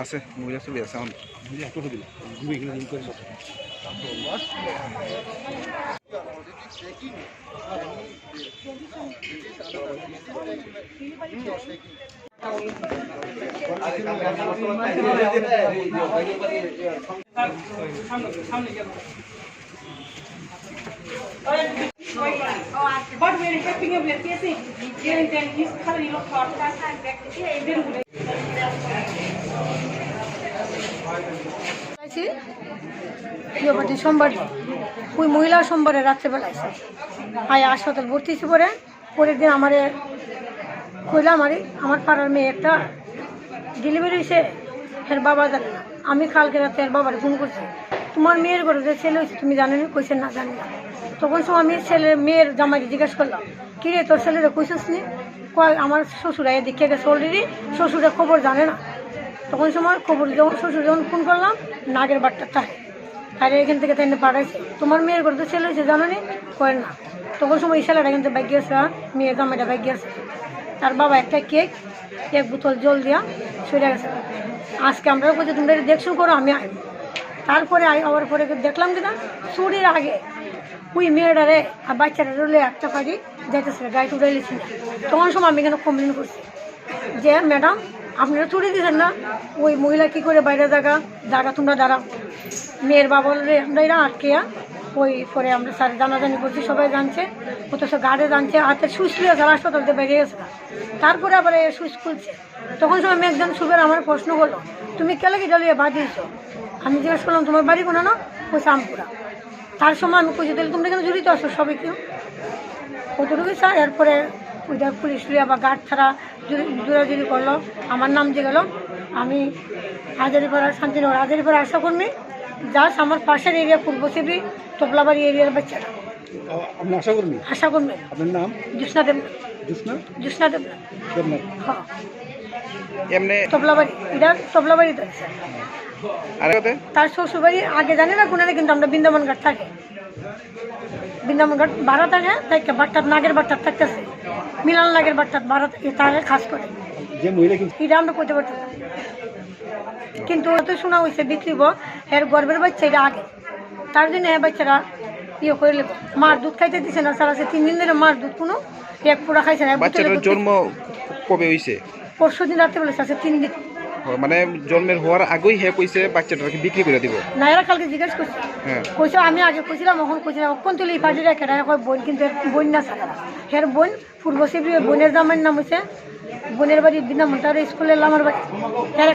আছে মহিলা ছবি আছে আমার একটু দিল ঘুরে এখানে জুম করে But when it's picking up your casing, during then he's coming up for that time back to সোমবার ওই মহিলা সোমবারে রাত্রেবেলা আছে আয় হাসপাতাল ভর্তি হয়েছে পরের দিন আমার কইলাম আমার পাড়ার মেয়ে একটা ডেলিভারি হয়েছে এর বাবা জানে না। আমি কালকে রাতে এর বাবার ফোন করছি, তোমার মেয়ের ঘরে যে ছেলে হয়েছে তুমি জানো না? কইছে না জানি না। তখন সময় আমি মেয়ের জামাইকে জিজ্ঞেস করলাম, কিরে তোর ছেলেরা কইছিস নি? কয় আমার শ্বশুরা দেখে গেছে অলরেডি, শ্বশুরা খবর জানে না। তখন সময় খবর শ্বশুর যখন ফোন করলাম নাগের বাট্টার থাকে আর এখান থেকে তাই পাঠাইছে, তোমার মেয়ের ঘরে তো ছেলে হয়েছে জানো নি? কয় না। তখন সময় এই ছেলেটা কিন্তু বাইক গিয়েছে, মেয়ের জামাইটা বাইক গিয়েছে। তার বাবা একটা কেক এক বোতল জল দিয়া সরে গেছে। আজকে আমরা বলছি তোমরা দেখছো করো, আমি আই। তারপরে আবার পরে দেখলাম যে না চুরির আগে ওই মেয়েটারে আর বাচ্চাটা রলে একটা পাড়ি যাইতেছে গাড়িতে উড়াইলেছি না। তখন সময় আমি এখানে কমপ্লেন করছি যে ম্যাডাম আপনারা চুরি দিচ্ছেন না, ওই মহিলা কী করে বাইরে জায়গা তোমরা দাঁড়াও। মেয়ের বাবা আমরা এরা আটকে ওই পরে আমরা স্যার জানাজানি করছি, সবাই জানছে, অথচ গাড়ি জানছে, হাতে সুইচ লিয়ে যারা হাসপাতালতে বেরিয়ে গেছে। তারপরে আবার সুইচ খুলছে। তখন সময় আমি একজন সুবের আমার প্রশ্ন করলো, তুমি কেলে কি জ্বালিয়ে বাঁধিয়েছ? আমি জিজ্ঞেস করলাম তোমার বাড়ি কোনো না? ওই আমপুরা। তার সময় আমি কইছি তাহলে তোমরা কেন জড়িত আসো সবাই কেউ? কতটুকু স্যার। এরপরে ওইটা পুলিশ লিয়ে বা গার্ড ছাড়া জোরাজুরি করলো, আমার নাম যে গেল। আমি হাজারিপাড়ার শান্তিনগর হাজারিপাড়া আশা কর্মী, জাস্ট আমার পাশের এরিয়া পূর্বসেবী তোপলাবাড়ি এরিয়ার বাচ্চারা। আপনি আশা কর্মী? আশা কর্মী। আপনার নাম? জ্যোৎস্না দেবনাথ। জ্যোৎস্না দেবনাথ। হ্যাঁ এমনি তোপলাবাড়ি, এটা তোপলাবাড়িতে। তার শ্বশুরবাড়ি আগে জানি না কোনে, কিন্তু আমরা বৃন্দাবন ঘাট থাকি, বৃন্দাবন ঘাট ভাড়া থাকে, তাই বাট্টার নাগের বাট্টার থাকতেছে, মিলান নাগের বাট্টার ভাড়া তাহলে খাস করে এটা আমরা করতে পারতাম না। কিন্তু এত শোনা হয়েছে বিক্রিব এর গর্বের বাচ্চা এটা আগে, তার জন্য বাচ্চারা ইয়ে করে নেব। মার দুধ খাইতে দিচ্ছে না, স্যার আছে 3 দিন ধরে মার দুধ কোনো এক পুরা খাইছে না। বাচ্চাটার জন্ম কবে হয়েছে? পরশু দিন রাতে বলেছে, আছে 3 দিন। মানে জন্মের হওয়ার আগেই হে কইছে বাচ্চাটাকে বিক্রি করে দিব না? এরা কালকে জিজ্ঞেস করছে, কইছে আমি আগে কইছিলাম, এখন কইছিলাম কোন তুলি পার্টির একটা বোন, কিন্তু বোন না স্যার, এর বোন পূর্বশিবী বোনের জামাইয়ের নাম হয়েছে, বোনের বাড়ি বৃন্দাবন, তার স্কুলের আমার বাড়ি।